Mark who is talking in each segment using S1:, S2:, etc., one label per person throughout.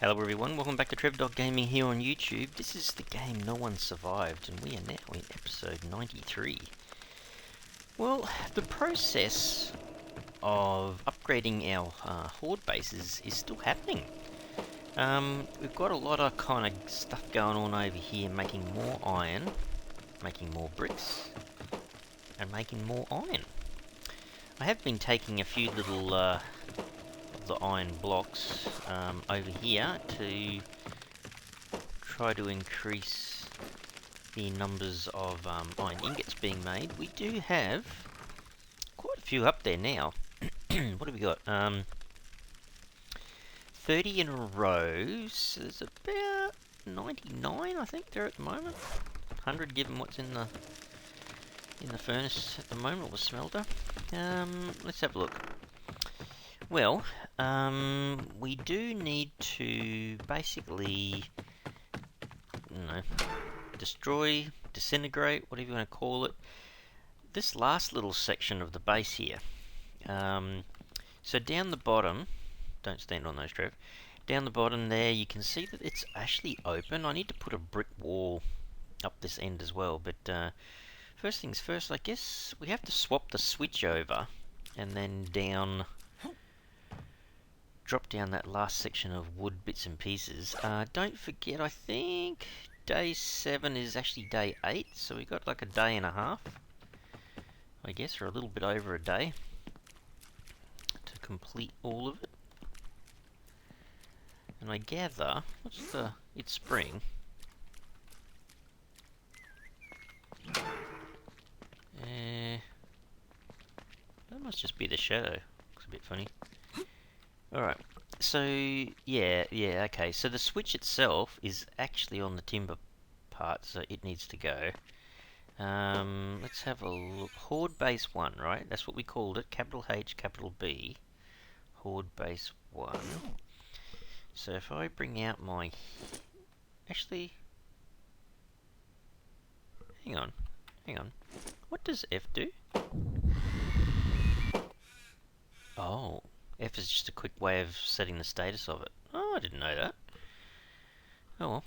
S1: Hello everyone, welcome back to TrevDog Gaming here on YouTube. This is the game No One Survived, and we are now in episode 93. Well, the process of upgrading our Horde bases is still happening. We've got a lot of kind of stuff going on over here, making more iron, making more bricks, and making more iron. I have been taking a few little the iron blocks over here to try to increase the numbers of iron ingots being made. We do have quite a few up there now. What have we got? 30 in a row, so there's about 99 I think there at the moment. 100 given what's in the furnace at the moment, or the smelter. Let's have a look. Well, we do need to basically, destroy, disintegrate, whatever you want to call it, this last little section of the base here. So down the bottom, don't stand on those, Trev. Down the bottom there, you can see that it's actually open. I need to put a brick wall up this end as well, but first things first, I guess we have to swap the switch over and then drop down that last section of wood bits and pieces. Don't forget, I think day 7 is actually day 8, so we got like a day and a half, I guess, or a little bit over a day to complete all of it. And I gather, it's spring. That must just be the shadow. Looks a bit funny. Alright, so, yeah, okay. So the switch itself is actually on the timber part, so it needs to go. Let's have a look. Horde base 1, right? That's what we called it. Capital H, capital B. Horde base 1. So if I bring out my... Actually... Hang on. What does F do? Oh, F is just a quick way of setting the status of it. Oh, I didn't know that. Oh well.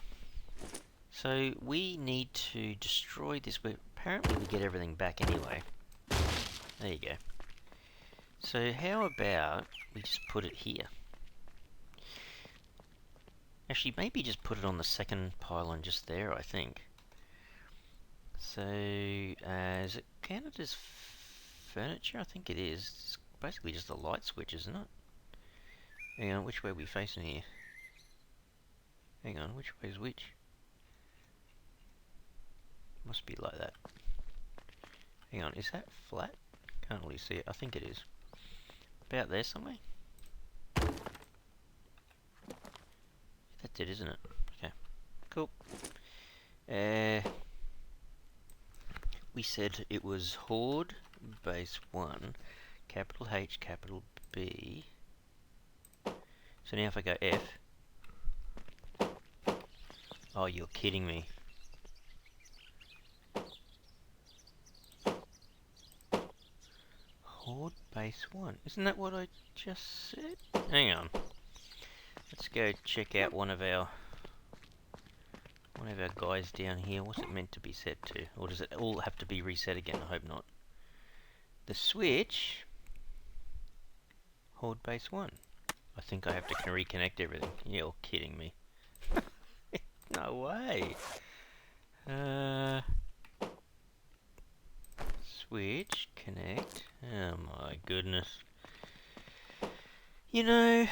S1: So we need to destroy this. Apparently we get everything back anyway. There you go. So how about we just put it here? Actually, maybe just put it on the second pylon just there, I think. So, is it counted as furniture? I think it is. It's basically just a light switch, isn't it? Hang on, which way are we facing here? Hang on, which way is which? Must be like that. Hang on, is that flat? Can't really see it. I think it is. About there somewhere? That's it, isn't it? Okay. Cool. We said it was Horde base 1, capital H, capital B. So now if I go F... Oh, you're kidding me. Horde base 1. Isn't that what I just said? Hang on. Let's go check out one of our guys down here. What's it meant to be set to? Or does it all have to be reset again? I hope not. The switch... Horde base 1. I think I have to reconnect everything. You're kidding me. No way. Switch, connect. Oh my goodness. You know,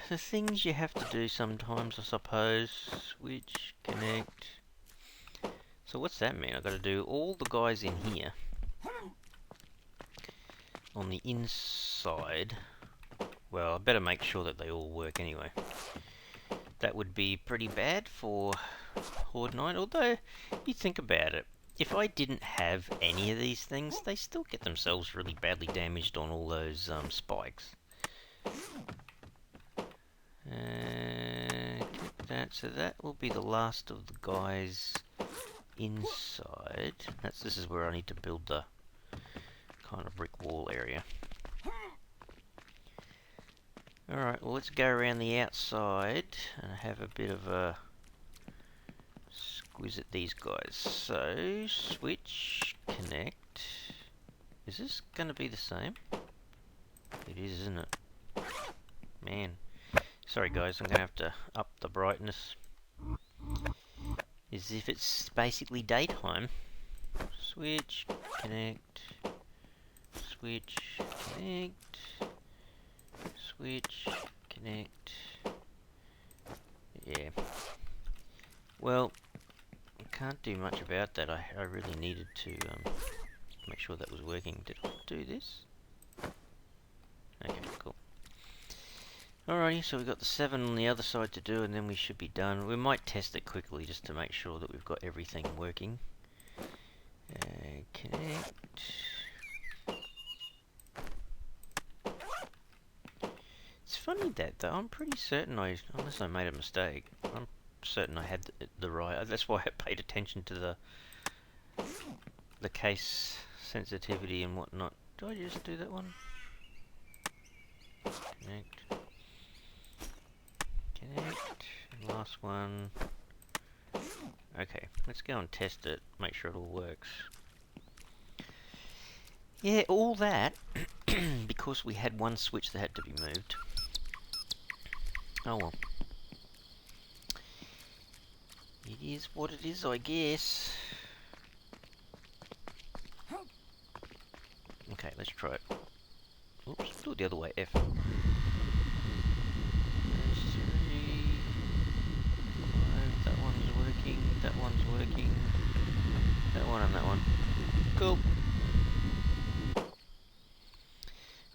S1: the things you have to do sometimes, I suppose. Switch, connect. So what's that mean? I've got to do all the guys in here. On the inside. Well, I better make sure that they all work anyway. That would be pretty bad for Horde 9, although, you think about it, if I didn't have any of these things, they still get themselves really badly damaged on all those spikes. That, so that will be the last of the guys inside. This is where I need to build the kind of brick wall area. Alright, well let's go around the outside and have a bit of a squiz at these guys. So, switch, connect. Is this going to be the same? It is, isn't it? Man. Sorry guys, I'm going to have to up the brightness. As if it's basically daytime. Switch, connect, switch, connect, switch, connect. Yeah. Well, I can't do much about that. I really needed to make sure that was working. Did I do this? Okay, cool. Alrighty, so we've got the 7 on the other side to do, and then we should be done. We might test it quickly just to make sure that we've got everything working. Connect. It's funny that though, I'm pretty certain unless I made a mistake, I'm certain I had the right, that's why I paid attention to the case sensitivity and whatnot. Do I just do that one? Connect. Connect. Last one. Okay, let's go and test it, make sure it all works. Yeah, all that because we had one switch that had to be moved. Oh well. It is what it is, I guess. Okay, let's try it. Oops, do it the other way, F. There's 3, 5, that one's working, that one's working, that one and that one. Cool.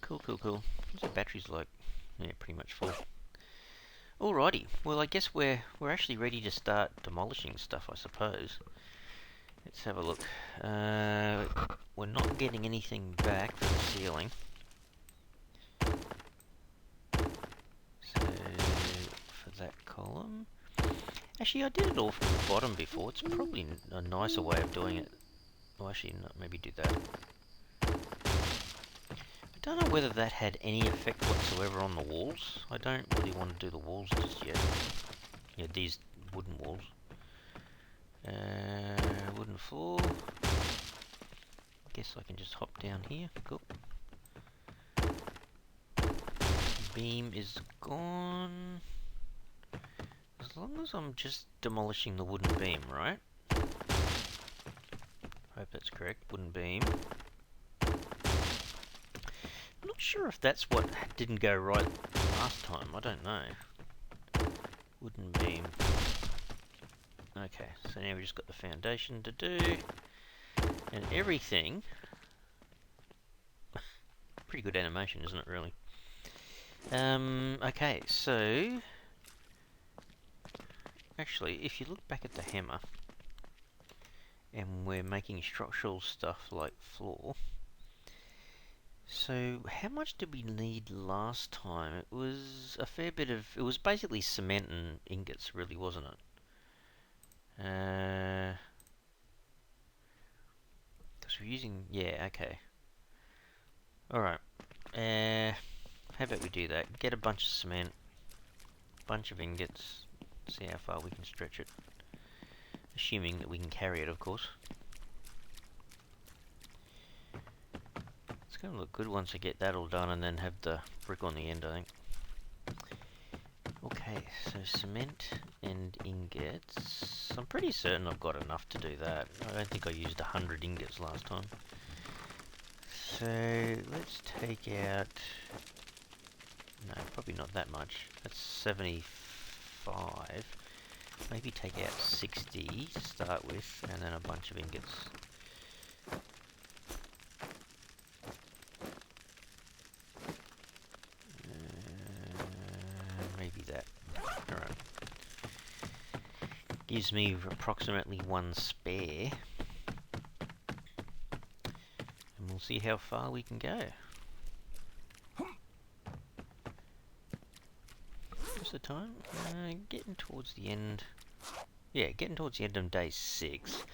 S1: Cool. What's the batteries like? Yeah, pretty much full. Alrighty, well I guess we're actually ready to start demolishing stuff, I suppose. Let's have a look. We're not getting anything back for the ceiling. So, for that column... Actually, I did it all from the bottom before. It's probably a nicer way of doing it. Well, actually, no, maybe do that. I don't know whether that had any effect whatsoever on the walls. I don't really want to do the walls just yet. Yeah, these wooden walls. Wooden floor. Guess I can just hop down here. Cool. Beam is gone. As long as I'm just demolishing the wooden beam, right? Hope that's correct. Wooden beam. I'm not sure if that's what didn't go right last time. I don't know. Wooden beam. Okay, so now we've just got the foundation to do. And everything. Pretty good animation, isn't it, really? Okay, so... Actually, if you look back at the hammer, and we're making structural stuff like floor, so how much did we need last time? It was a fair bit of... It was basically cement and ingots, really, wasn't it? Because we're using... Yeah, okay. Alright. How about we do that? Get a bunch of cement, bunch of ingots, see how far we can stretch it. Assuming that we can carry it, of course. It's going to look good once I get that all done and then have the brick on the end, I think. Okay, so cement and ingots. I'm pretty certain I've got enough to do that. I don't think I used 100 ingots last time. So, let's take out... No, probably not that much. That's 75. Maybe take out 60 to start with, and then a bunch of ingots. Maybe that. Alright. Gives me approximately 1 spare. And we'll see how far we can go. What's the time? Getting towards the end. Yeah, getting towards the end of day 6.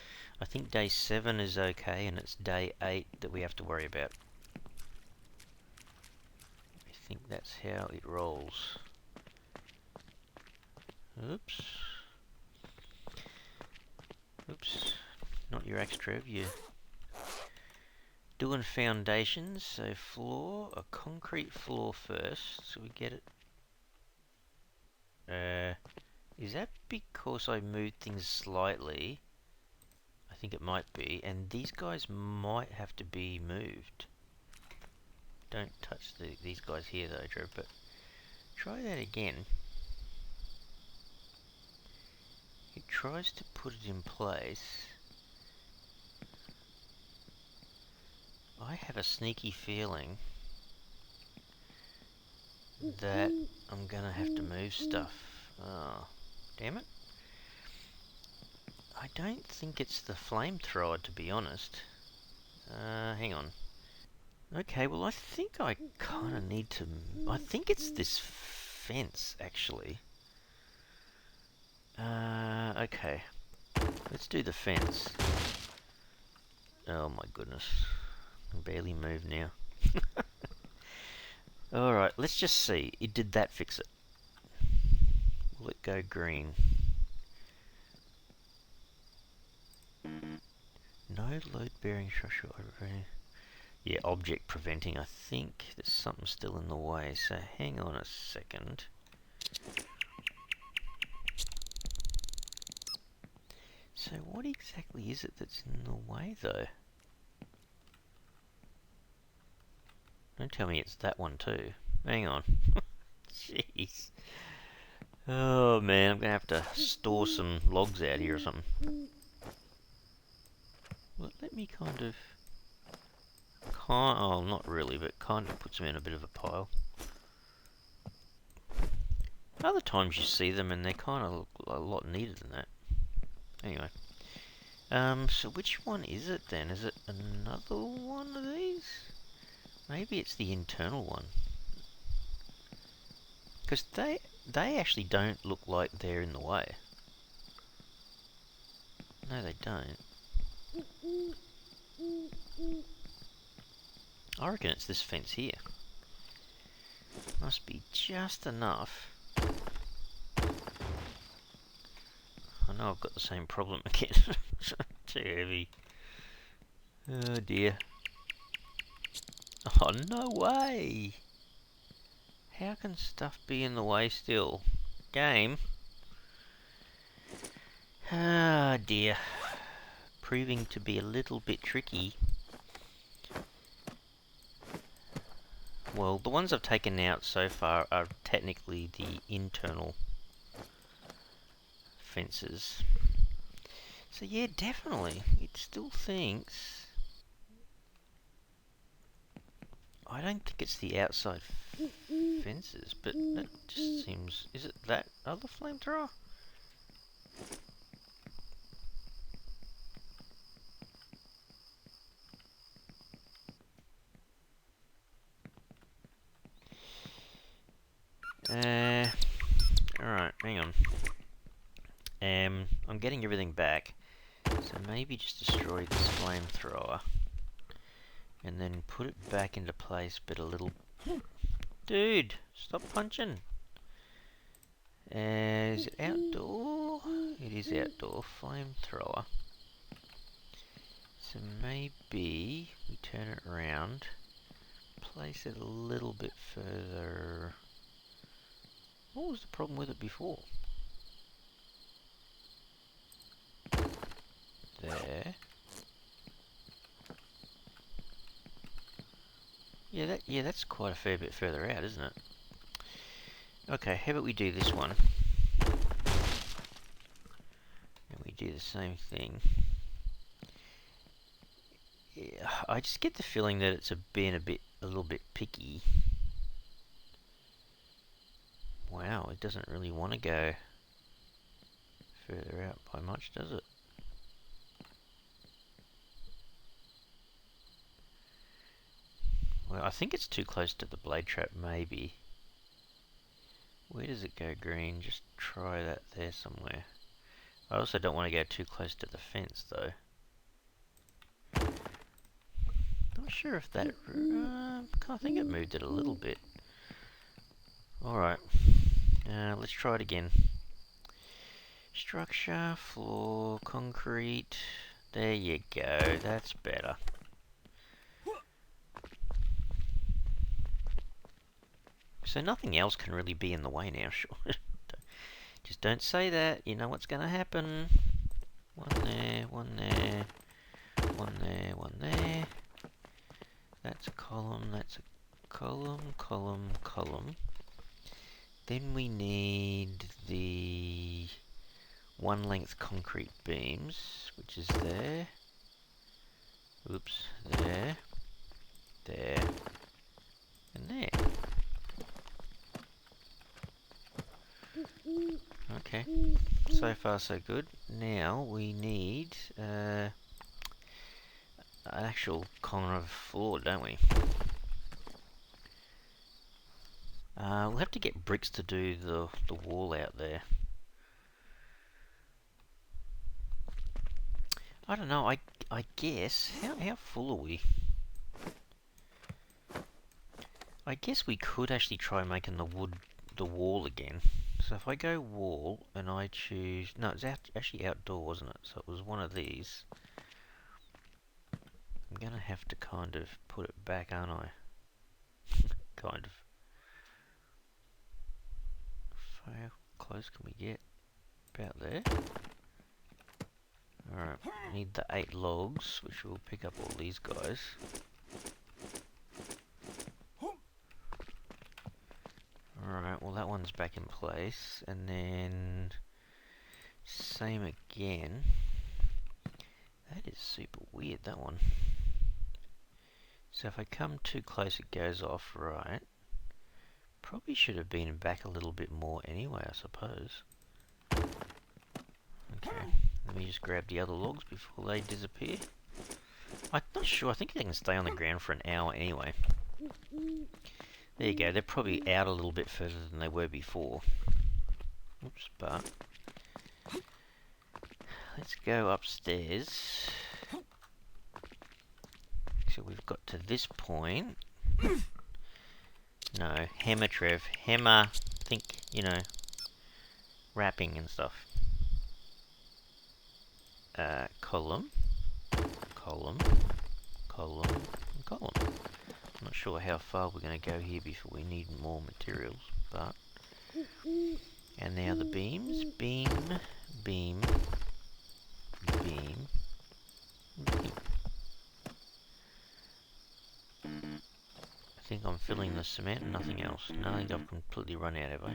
S1: I think day 7 is okay, and it's day 8 that we have to worry about. I think that's how it rolls. Oops. Oops. Not your axe, Trev. You're doing foundations, so floor, a concrete floor first, so we get it. Is that because I moved things slightly? I think it might be, and these guys might have to be moved. Don't touch these guys here though, Trev, but try that again. It tries to put it in place. I have a sneaky feeling that I'm gonna have to move stuff. Oh, damn it. I don't think it's the flamethrower, to be honest. Hang on. Okay, well I think I kind of need to... I think it's this fence, actually. Okay. Let's do the fence. Oh my goodness. I can barely move now. Alright, let's just see. Did that fix it? Will it go green? No load-bearing structural overhead. Yeah, object preventing. I think there's something still in the way, so hang on a second. So what exactly is it that's in the way, though? Don't tell me it's that one too. Hang on. Jeez. Oh man, I'm gonna have to store some logs out here or something. Well, let me kind of... oh, not really, but kind of puts them in a bit of a pile. Other times you see them and they kind of look a lot neater than that. Anyway. So which one is it then? Is it another one of these? Maybe it's the internal one. Because they actually don't look like they're in the way. No, they don't. I reckon it's this fence here. Must be just enough. I know I've got the same problem again. Too heavy. Oh dear. Oh, no way! How can stuff be in the way still? Game? Ah dear. Proving to be a little bit tricky. Well, the ones I've taken out so far are technically the internal fences. So yeah, definitely. It still thinks... I don't think it's the outside fences, but that just seems... Is it that other flamethrower? Alright, hang on. I'm getting everything back. So maybe just destroy this flamethrower. And then put it back into place, but a little... Dude! Stop punching! Is it outdoor? It is outdoor. Flamethrower. So maybe we turn it around. Place it a little bit further... What was the problem with it before? There. Yeah, that's quite a fair bit further out, isn't it? Okay, how about we do this one? And we do the same thing. Yeah, I just get the feeling that it's being a little bit picky. Wow, it doesn't really want to go further out by much, does it? Well, I think it's too close to the blade trap, maybe. Where does it go green? Just try that there somewhere. I also don't want to go too close to the fence, though. Not sure if that... I think it moved it a little bit. Alright, let's try it again. Structure, floor, concrete. There you go, that's better. So nothing else can really be in the way now, sure. Just don't say that, you know what's gonna happen. One there, one there, one there, one there. That's a column, that's a column, column, column. Then we need the one length concrete beams, which is there. Oops, there, there, and there. Okay, so far so good. Now we need an actual kind of floor, don't we? We'll have to get bricks to do the wall out there. I don't know, I guess, how full are we? I guess we could actually try making the wall again. So if I go wall and I choose, no, it's actually outdoor, wasn't it? So it was one of these. I'm gonna have to kind of put it back, aren't I? Kind of. How close can we get? About there. Alright, we need the 8 logs, which will pick up all these guys. Alright, well that one's back in place, and then same again. That is super weird, that one. So if I come too close it goes off, right. Probably should have been back a little bit more anyway, I suppose. Okay, let me just grab the other logs before they disappear. I'm not sure, I think they can stay on the ground for an hour anyway. There you go, they're probably out a little bit further than they were before. Oops, but let's go upstairs. So we've got to this point. No, hammer, Trev. Hammer, think, you know, wrapping and stuff. Column, column, column, and column. I'm not sure how far we're going to go here before we need more materials, but... And now the beams. Beam, beam, beam, beam. I think I'm filling the cement and nothing else. No, I think I've completely run out, have I?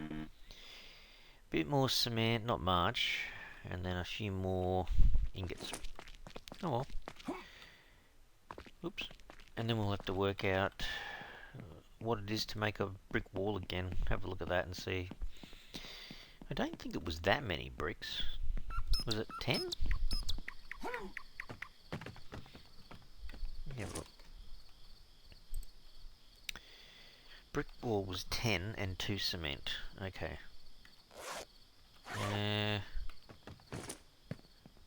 S1: Bit more cement, not much. And then a few more ingots. Oh well. Oops. And then we'll have to work out what it is to make a brick wall again. Have a look at that and see. I don't think it was that many bricks. Was it 10? Yeah, look. Brick wall was 10 and 2 cement. Okay.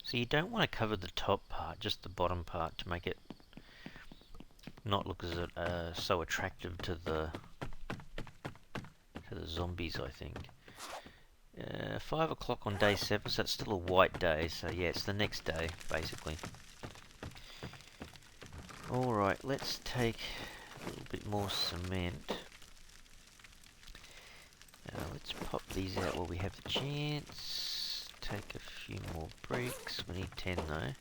S1: So you don't want to cover the top part, just the bottom part, to make it not look as so attractive to the zombies, I think. 5 o'clock on day 7, so it's still a white day, so yeah, it's the next day, basically. Alright, let's take a little bit more cement. Let's pop these out while we have the chance. Take a few more bricks. We need 10 though.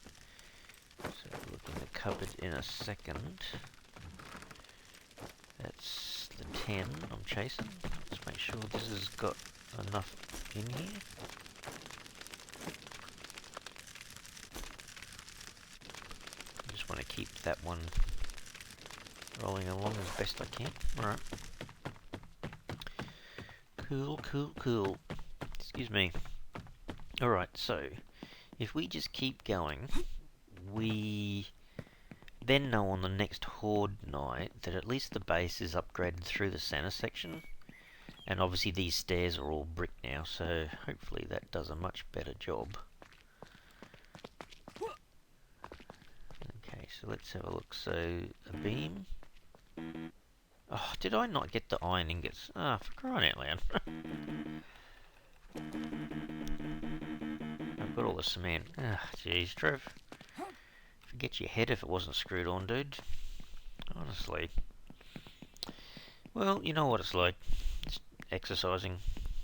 S1: So we'll look in the cupboard in a second. That's the 10 I'm chasing. Let's make sure this has got enough in here. I just want to keep that one rolling along as best I can. Alright. Cool, cool, cool. Excuse me. Alright, so if we just keep going, we then know on the next Horde night that at least the base is upgraded through the center section. And obviously these stairs are all brick now, so hopefully that does a much better job. Okay, so let's have a look. So, a beam. Oh, did I not get the iron ingots? Ah, for crying out loud. I've got all the cement. Ah, jeez, Trev. Forget your head if it wasn't screwed on, dude. Honestly. Well, you know what it's like. Just exercising,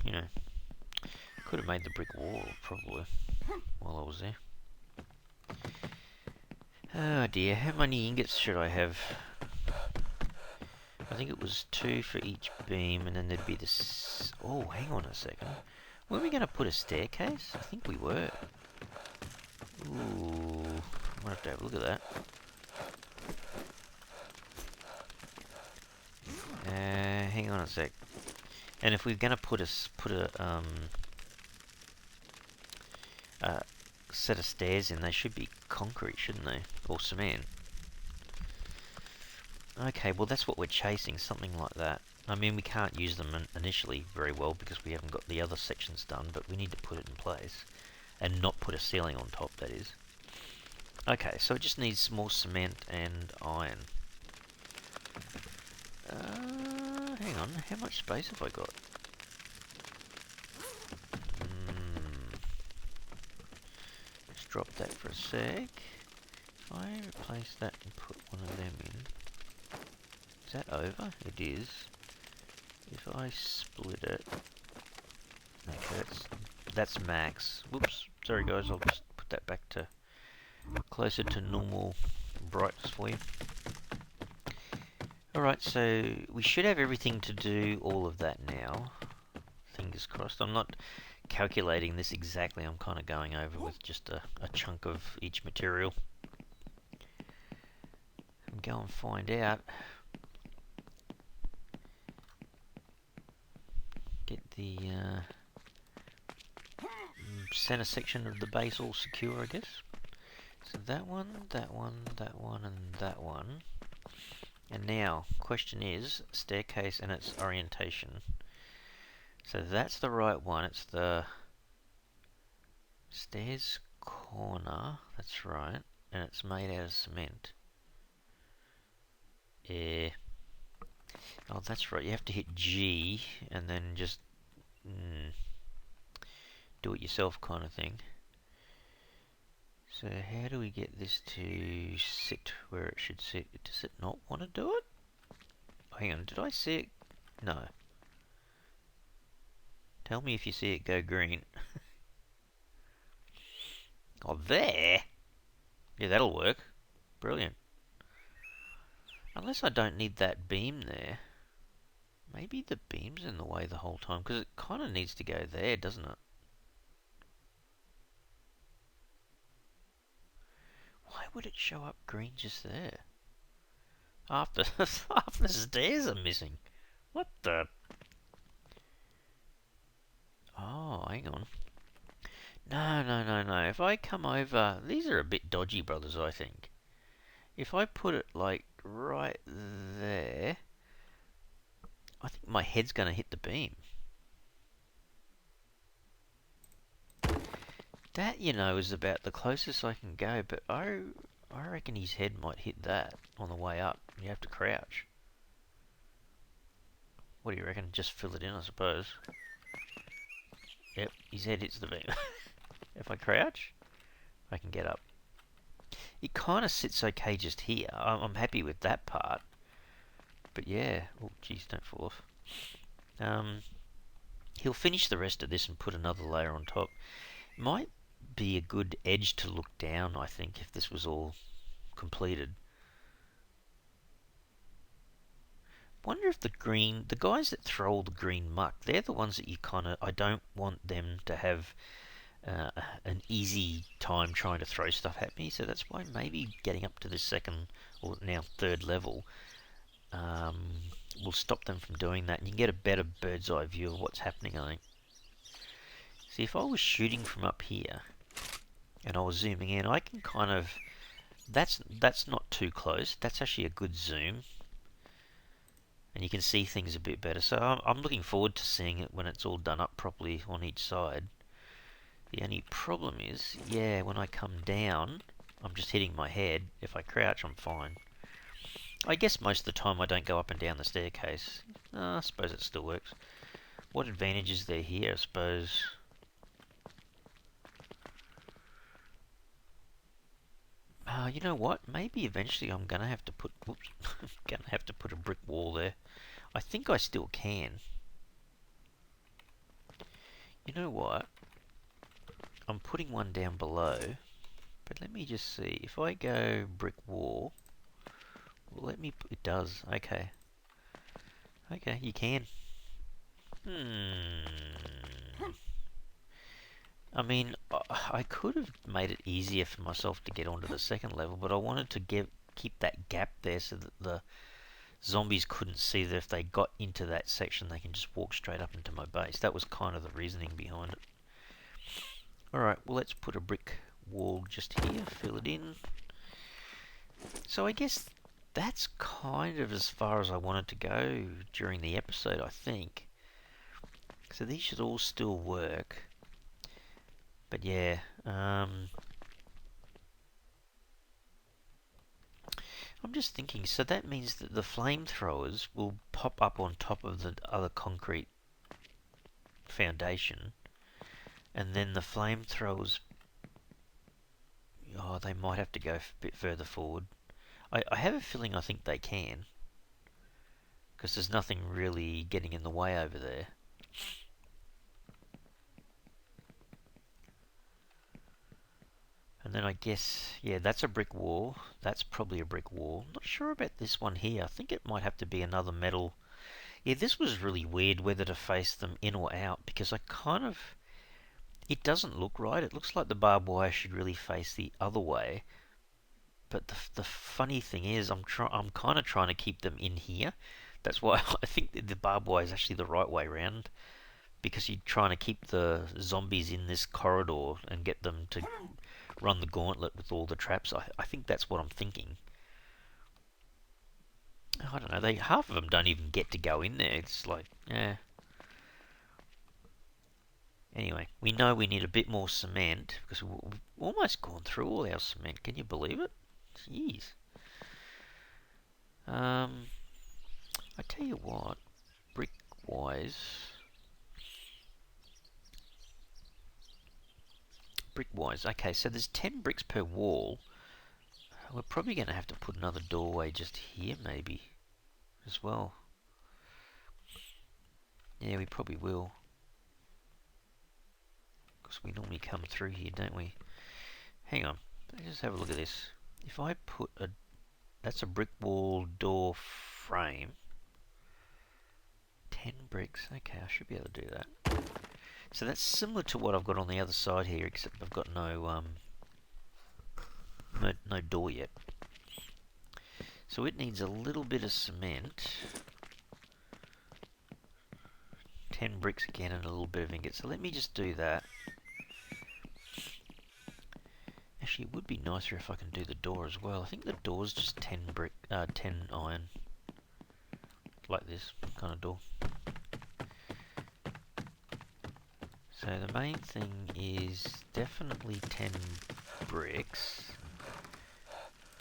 S1: you know. Could have made the brick wall, probably, while I was there. Oh dear, how many ingots should I have? I think it was 2 for each beam, and then there'd be this... Oh, hang on a second. Were we going to put a staircase? I think we were. Ooh, I'm going to have a look at that. Hang on a sec. And if we're going to put a set of stairs in, they should be concrete, shouldn't they? Or cement. Okay, well that's what we're chasing, something like that. I mean, we can't use them initially very well because we haven't got the other sections done, but we need to put it in place. And not put a ceiling on top, that is. Okay, so it just needs more cement and iron. Hang on, how much space have I got? Let's drop that for a sec. If I replace that and put one of them in... Is that over? It is. If I split it... Okay, that's max. Whoops, sorry guys, I'll just put that back to closer to normal brightness for you. Alright, so we should have everything to do all of that now. Fingers crossed. I'm not calculating this exactly, I'm kind of going over with just a chunk of each material. And go and find out. Get the center section of the base all secure, I guess. So that one, that one, that one, and that one. And now, question is, staircase and its orientation. So that's the right one, it's the stairs corner, that's right, and it's made out of cement. Yeah. Oh, that's right, you have to hit G, and then just do it yourself kind of thing. So how do we get this to sit where it should sit? Does it not want to do it? Oh, hang on, did I see it? No. Tell me if you see it go green. Oh, there! Yeah, that'll work. Brilliant. Unless I don't need that beam there. Maybe the beam's in the way the whole time, because it kind of needs to go there, doesn't it? Why would it show up green just there? Half the stairs are missing. What the? Oh, hang on. No. If I come over... These are a bit dodgy, brothers, I think. If I put it, like, right there... I think my head's going to hit the beam. That, you know, is about the closest I can go, but I reckon his head might hit that on the way up. You have to crouch. What do you reckon? Just fill it in, I suppose. Yep, his head hits the beam. If I crouch, I can get up. It kind of sits okay just here. I'm happy with that part. But yeah, oh geez, don't fall off. He'll finish the rest of this and put another layer on top. Might be a good edge to look down, I think, if this was all completed. Wonder if the guys that throw all the green muck, they're the ones that you kind of, I don't want them to have an easy time trying to throw stuff at me, so that's why maybe getting up to this second, or now third level, will stop them from doing that, and you can get a better bird's eye view of what's happening, I think. See, if I was shooting from up here, and I was zooming in, I can kind of, that's not too close, that's actually a good zoom, and you can see things a bit better, so I'm looking forward to seeing it when it's all done up properly on each side. The only problem is, yeah, when I come down, I'm just hitting my head. If I crouch, I'm fine. I guess most of the time I don't go up and down the staircase. I suppose it still works. What advantage is there here, I suppose? You know what? Maybe eventually I'm gonna have to put. Whoops, gonna have to put a brick wall there. I think I still can. You know what? I'm putting one down below, but let me just see. If I go brick wall, well, let me. It does. Okay. Okay, you can. I mean, I could have made it easier for myself to get onto the second level, but I wanted to keep that gap there so that the zombies couldn't see that if they got into that section, they can just walk straight up into my base. That was kind of the reasoning behind it. Alright, well, let's put a brick wall just here, fill it in. So I guess that's kind of as far as I wanted to go during the episode, I think. So these should all still work. But yeah, I'm just thinking, so that means that the flamethrowers will pop up on top of the other concrete foundation, and then the flamethrowers, oh, they might have to go a bit further forward. I have a feeling I think they can, because there's nothing really getting in the way over there. And then I guess, yeah, that's a brick wall. That's probably a brick wall. Not sure about this one here. I think it might have to be another metal. Yeah, this was really weird whether to face them in or out, because I kind of... It doesn't look right. It looks like the barbed wire should really face the other way. But the funny thing is, I'm kind of trying to keep them in here. That's why I think the barbed wire is actually the right way around, because you're trying to keep the zombies in this corridor and get them to run the gauntlet with all the traps. I think that's what I'm thinking. I don't know. Half of them don't even get to go in there. It's like, eh. Anyway, we know we need a bit more cement because we've almost gone through all our cement. Can you believe it? Jeez. I tell you what, brick-wise, okay, so there's 10 bricks per wall. We're probably going to have to put another doorway just here, maybe, as well. Yeah, we probably will. Because we normally come through here, don't we? Hang on, let's just have a look at this. If I put a... That's a brick wall door frame. 10 bricks. Okay, I should be able to do that. So that's similar to what I've got on the other side here, except I've got no door yet. So it needs a little bit of cement. 10 bricks again and a little bit of ingot. So let me just do that. Actually, it would be nicer if I can do the door as well. I think the door's just 10 iron. Like this kind of door. So the main thing is definitely 10 bricks.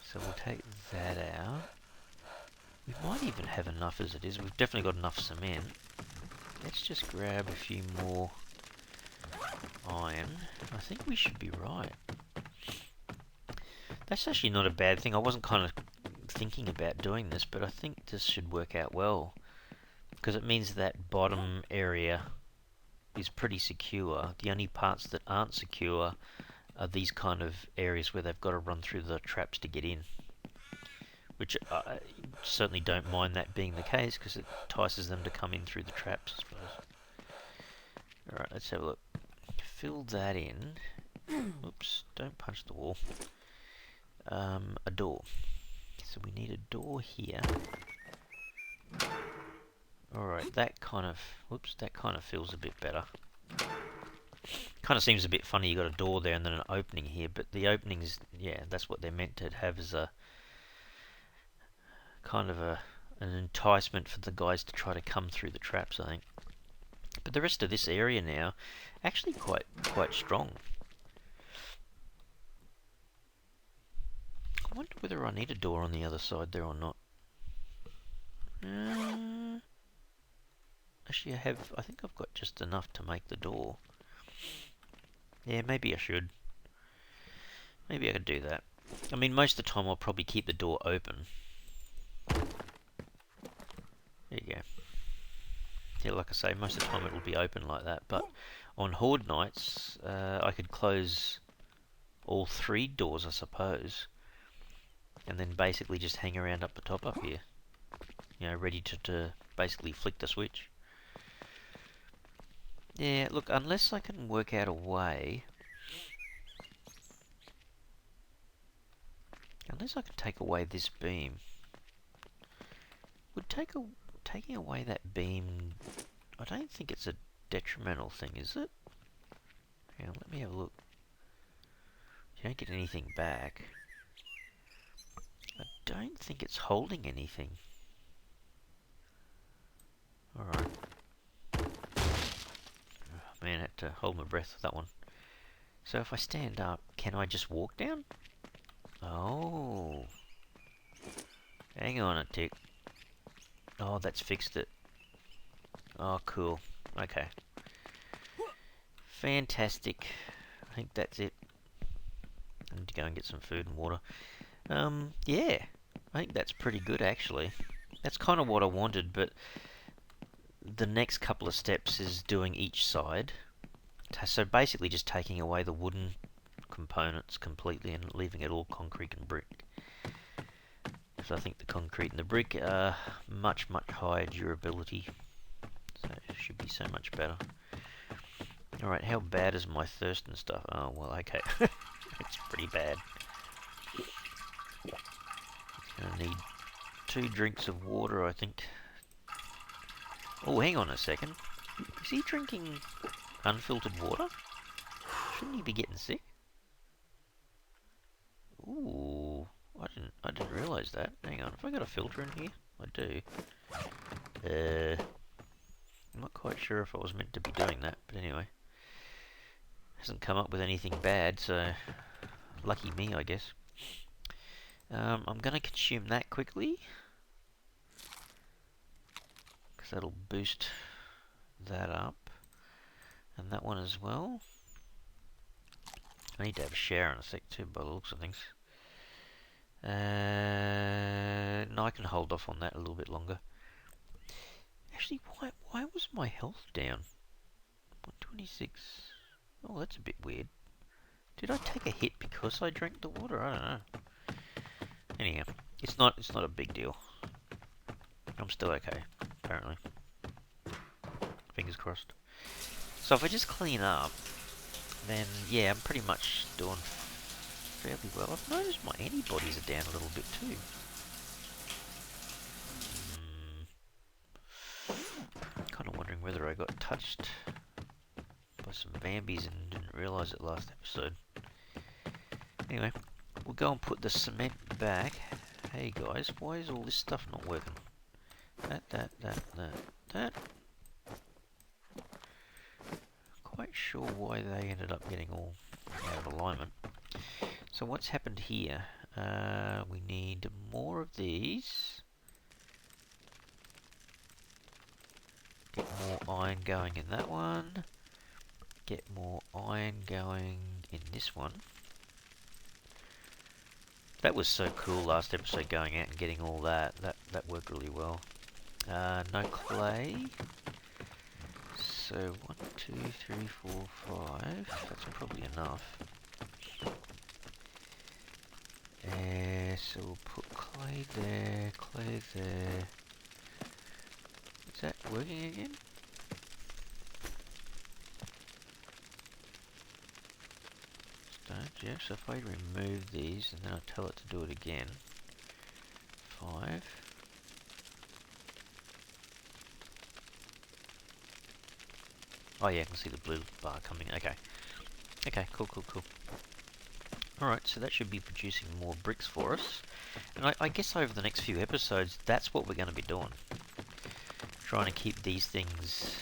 S1: So we'll take that out. We might even have enough as it is. We've definitely got enough cement. Let's just grab a few more iron. I think we should be right. That's actually not a bad thing. I wasn't kind of thinking about doing this, but I think this should work out well. Because it means that bottom area is pretty secure. The only parts that aren't secure are these kind of areas where they've got to run through the traps to get in. Which I certainly don't mind that being the case, because it entices them to come in through the traps, I suppose. Alright, let's have a look. Fill that in. Oops, don't punch the wall. A door. So we need a door here. Alright, that kind of feels a bit better. Kind of seems a bit funny, you got a door there and then an opening here, but the openings, yeah, that's what they're meant to have, as a kind of an enticement for the guys to try to come through the traps, I think. But the rest of this area now, actually quite strong. I wonder whether I need a door on the other side there or not. Actually, I think I've got just enough to make the door. Yeah, maybe I should. Maybe I could do that. I mean, most of the time I'll probably keep the door open. There you go. Yeah, like I say, most of the time it'll be open like that. But on Horde nights, I could close all 3 doors, I suppose. And then basically just hang around up the top up here. You know, ready to basically flick the switch. Yeah, look, unless I can work out a way... Unless I can take away this beam. Would taking away that beam... I don't think it's a detrimental thing, is it? Hang on, let me have a look. You don't get anything back. I don't think it's holding anything. Alright. Oh, man, I had to hold my breath with that one. So if I stand up, can I just walk down? Oh. Hang on a tick. Oh, that's fixed it. Oh, cool. Okay. Fantastic. I think that's it. I need to go and get some food and water. Yeah. I think that's pretty good, actually. That's kind of what I wanted, but the next couple of steps is doing each side. So basically just taking away the wooden components completely and leaving it all concrete and brick. So I think the concrete and the brick are much, much higher durability. So it should be so much better. Alright, how bad is my thirst and stuff? Oh, well, okay. It's pretty bad. Gonna need 2 drinks of water, I think. Oh, hang on a second. Is he drinking unfiltered water? Shouldn't he be getting sick? Ooh, I didn't realise that. Hang on, have I got a filter in here? I do. I'm not quite sure if I was meant to be doing that, but anyway. Hasn't come up with anything bad, so lucky me, I guess. I'm gonna consume that quickly, because that'll boost that up, and that one as well. I need to have a shower in a sec too, by the looks of things. No, I can hold off on that a little bit longer. Actually, why was my health down? 126. Oh, that's a bit weird. Did I take a hit because I drank the water? I don't know. Anyhow, it's not a big deal. I'm still okay, apparently. Fingers crossed. So if I just clean up, then yeah, I'm pretty much doing fairly well. I've noticed my antibodies are down a little bit too. Kind of wondering whether I got touched by some Bambies and didn't realise it last episode. Anyway, we'll go and put the cement back. Hey guys, why is all this stuff not working? That. Quite sure why they ended up getting all out of alignment. So what's happened here? We need more of these. Get more iron going in that one. Get more iron going in this one. That was so cool last episode, going out and getting all that. That worked really well. No clay. So 1, 2, 3, 4, 5. That's probably enough. So we'll put clay there, clay there. Is that working again? Don't, yeah, so if I remove these and then I tell it to do it again. 5. Oh yeah, I can see the blue bar coming. Okay. Okay, cool. Alright, so that should be producing more bricks for us. And I guess over the next few episodes, that's what we're going to be doing. Trying to keep these things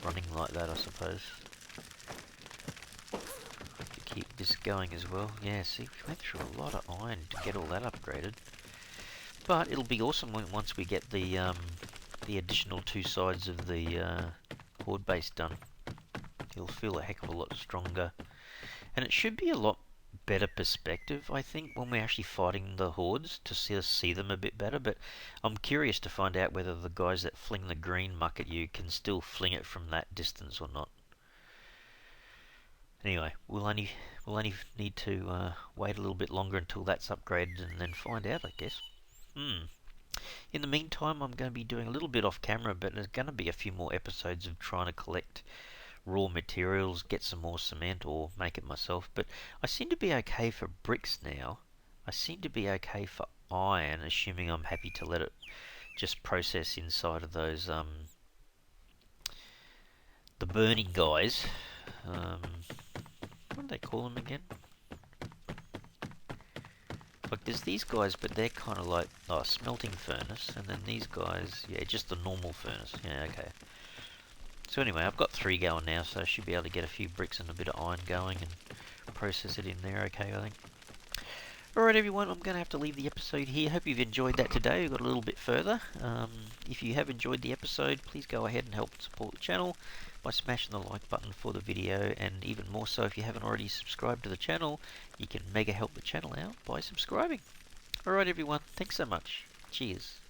S1: running like that, I suppose. To keep this going as well. Yeah, see, we went through a lot of iron to get all that upgraded. But it'll be awesome once we get the additional two sides of the Horde base done. It'll feel a heck of a lot stronger. And it should be a lot better perspective, I think, when we're actually fighting the Hordes, to see them a bit better. But I'm curious to find out whether the guys that fling the green muck at you can still fling it from that distance or not. Anyway, we'll only need to wait a little bit longer until that's upgraded and then find out, I guess. In the meantime, I'm going to be doing a little bit off camera, but there's going to be a few more episodes of trying to collect raw materials, get some more cement, or make it myself. But I seem to be okay for bricks now. I seem to be okay for iron, assuming I'm happy to let it just process inside of those the burning guys. What do they call them again? Like, there's these guys, but they're kind of like a smelting furnace, and then these guys, yeah, just a normal furnace. Yeah, okay. So anyway, I've got 3 going now, so I should be able to get a few bricks and a bit of iron going and process it in there, okay, I think. Alright everyone, I'm going to have to leave the episode here. Hope you've enjoyed that today. We got a little bit further. If you have enjoyed the episode, please go ahead and help support the channel by smashing the like button for the video, and even more so if you haven't already subscribed to the channel, you can mega help the channel out by subscribing. Alright everyone, thanks so much. Cheers.